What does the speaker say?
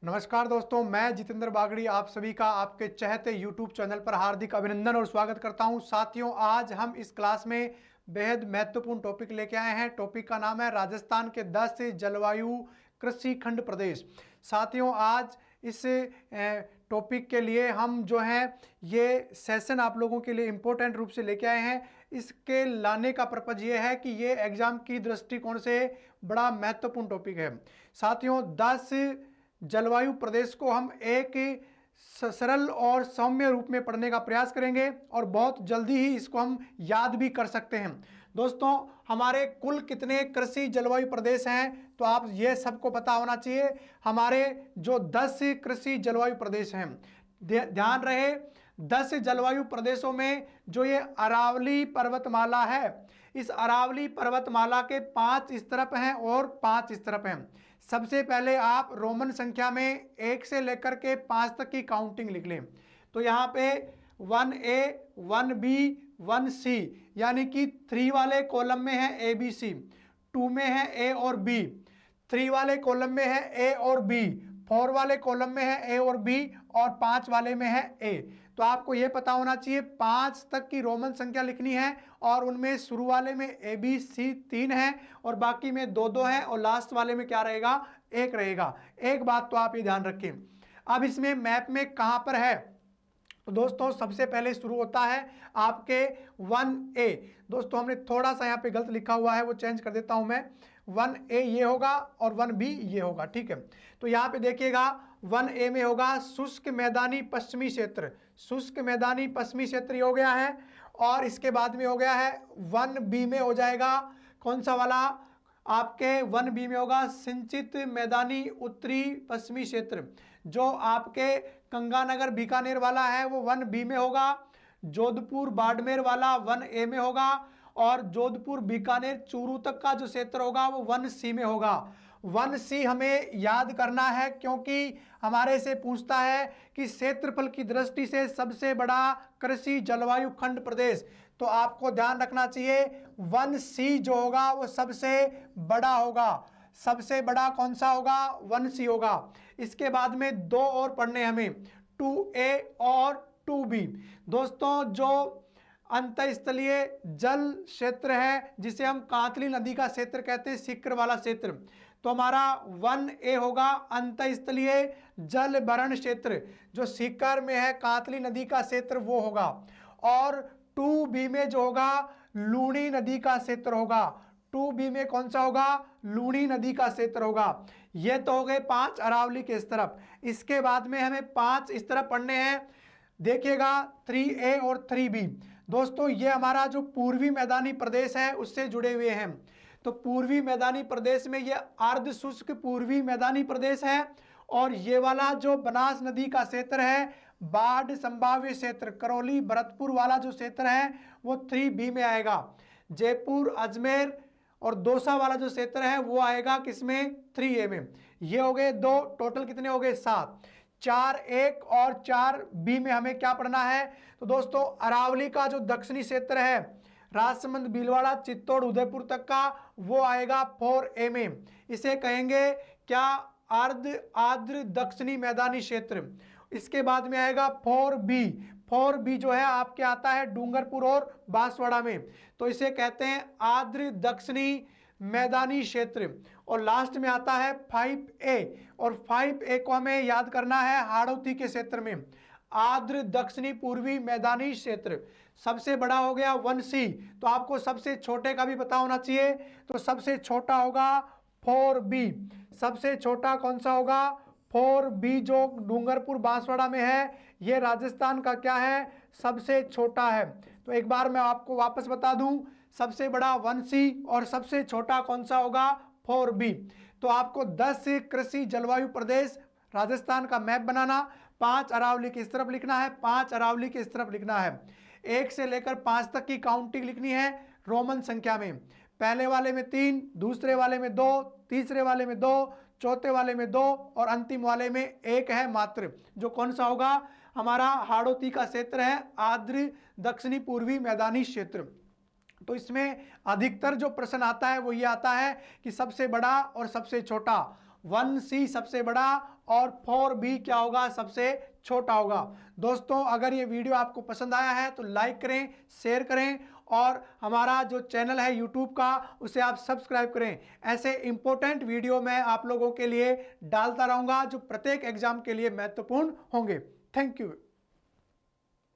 नमस्कार दोस्तों, मैं जितेंद्र बागड़ी आप सभी का आपके चहते YouTube चैनल पर हार्दिक अभिनंदन और स्वागत करता हूं। साथियों, आज हम इस क्लास में बेहद महत्वपूर्ण टॉपिक लेके आए हैं। टॉपिक का नाम है राजस्थान के 10 जलवायु कृषि खंड प्रदेश। साथियों, आज इस टॉपिक के लिए हम जो है ये सेशन आप लोगों के लिए इम्पोर्टेंट रूप से लेके आए हैं। इसके लाने का पर्पज ये है कि ये एग्जाम की दृष्टिकोण से बड़ा महत्वपूर्ण टॉपिक है। साथियों, 10 जलवायु प्रदेश को हम एक सरल और सौम्य रूप में पढ़ने का प्रयास करेंगे और बहुत जल्दी ही इसको हम याद भी कर सकते हैं। दोस्तों, हमारे कुल कितने कृषि जलवायु प्रदेश हैं तो आप ये सबको पता होना चाहिए। हमारे जो 10 कृषि जलवायु प्रदेश हैं, ध्यान रहे 10 जलवायु प्रदेशों में जो ये अरावली पर्वतमाला है, इस अरावली पर्वतमाला के 5 स्तरप हैं और 5 स्तरप हैं। सबसे पहले आप रोमन संख्या में 1 से लेकर के 5 तक की काउंटिंग लिख लें। तो यहाँ पे 1A, 1B, 1C यानी कि 3 वाले कॉलम में है ABC, 2 में है A और B, 3 वाले कॉलम में है A और B, 4 वाले कॉलम में है A और B और 5 वाले में है A। तो आपको यह पता होना चाहिए 5 तक की रोमन संख्या लिखनी है और उनमें शुरू वाले में ABC 3 है और बाकी में 2 है और लास्ट वाले में क्या रहेगा, 1 रहेगा। एक बात तो आप ये ध्यान रखें। अब इसमें मैप में कहां पर है तो दोस्तों सबसे पहले शुरू होता है आपके 1A। दोस्तों हमने थोड़ा सा यहाँ पे गलत लिखा हुआ है, वो चेंज कर देता हूं मैं। 1A ये होगा और 1B ये होगा, ठीक है। तो यहाँ पे देखिएगा 1A में होगा शुष्क मैदानी पश्चिमी क्षेत्र। शुष्क मैदानी पश्चिमी क्षेत्र ये हो गया है और इसके बाद में हो गया है 1B में हो जाएगा कौन सा वाला, आपके 1B में होगा सिंचित मैदानी उत्तरी पश्चिमी क्षेत्र। जो आपके गंगानगर बीकानेर वाला है वो 1B में होगा। जोधपुर बाड़मेर वाला 1A में होगा और जोधपुर बीकानेर चूरू तक का जो क्षेत्र होगा वो 1C में होगा। 1C हमें याद करना है क्योंकि हमारे से पूछता है कि क्षेत्रफल की दृष्टि से सबसे बड़ा कृषि जलवायु खंड प्रदेश। तो आपको ध्यान रखना चाहिए 1C जो होगा वो सबसे बड़ा होगा। सबसे बड़ा कौन सा होगा, 1C होगा। इसके बाद में 2 और पढ़ने हमें, 2A और 2B। दोस्तों, जो अंतःस्थलीय जल क्षेत्र है जिसे हम कांतली नदी का क्षेत्र कहते हैं, सिक्र वाला क्षेत्र, तो हमारा 1A होगा अंतःस्थलीय जल भरण क्षेत्र, जो सीकर में है कांतली नदी का क्षेत्र वो होगा। और 2B में जो होगा लूणी नदी का क्षेत्र होगा। 2B में कौन सा होगा, लूणी नदी का क्षेत्र होगा। ये तो हो गए 5 अरावली के इस तरफ। इसके बाद में हमें 5 इस तरफ पढ़ने हैं। देखिएगा 3A और 3B। दोस्तों, ये हमारा जो पूर्वी मैदानी प्रदेश है उससे जुड़े हुए हैं। तो पूर्वी मैदानी प्रदेश में ये अर्ध शुष्क पूर्वी मैदानी प्रदेश है और ये वाला जो बनास नदी का क्षेत्र है, बाढ़ संभाव्य क्षेत्र करौली भरतपुर वाला जो क्षेत्र है वो 3B में आएगा। जयपुर अजमेर और दौसा वाला जो क्षेत्र है वो आएगा किसमें, 3A में। ये हो गए 2, टोटल कितने हो गए 7। 4A और 4B में हमें क्या पढ़ना है तो दोस्तों अरावली का जो दक्षिणी क्षेत्र है राजसमंद भीलवाड़ा चित्तौड़ उदयपुर तक का वो आएगा 4A में। इसे कहेंगे क्या, अर्ध आर्द्र दक्षिणी मैदानी क्षेत्र। इसके बाद में आएगा 4B। 4B जो है आपके आता है डूंगरपुर और बांसवाड़ा में, तो इसे कहते हैं आर्द्र दक्षिणी मैदानी क्षेत्र। और लास्ट में आता है 5A और 5A को हमें याद करना है हाड़ौती के क्षेत्र में, आर्द्र दक्षिणी पूर्वी मैदानी क्षेत्र। सबसे बड़ा हो गया 1C, तो आपको सबसे छोटे का भी पता होना चाहिए। तो सबसे छोटा होगा 4B। सबसे छोटा कौन सा होगा, 4B जो डूंगरपुर बांसवाड़ा में है, ये राजस्थान का क्या है, सबसे छोटा है। तो एक बार मैं आपको वापस बता दूं, सबसे बड़ा 1C और सबसे छोटा कौन सा होगा, 4B। तो आपको 10 कृषि जलवायु प्रदेश राजस्थान का मैप बनाना, 5 अरावली की इस तरफ लिखना है, 5 अरावली की इस तरफ लिखना है। 1 से लेकर 5 तक की काउंटिंग लिखनी है रोमन संख्या में। पहले वाले में 3, दूसरे वाले में 2, तीसरे वाले में 2, चौथे वाले में 2 और अंतिम वाले में 1 है मात्र, जो कौन सा होगा, हमारा हाड़ौती का क्षेत्र है, आर्द्र दक्षिणी पूर्वी मैदानी क्षेत्र। तो इसमें अधिकतर जो प्रश्न आता है वो ये आता है कि सबसे बड़ा और सबसे छोटा। 1C सबसे बड़ा और 4B क्या होगा, सबसे छोटा होगा। दोस्तों अगर ये वीडियो आपको पसंद आया है तो लाइक करें, शेयर करें और हमारा जो चैनल है यूट्यूब का उसे आप सब्सक्राइब करें। ऐसे इंपॉर्टेंट वीडियो मैं आप लोगों के लिए डालता रहूंगा जो प्रत्येक एग्जाम के लिए महत्वपूर्ण होंगे। Thank you.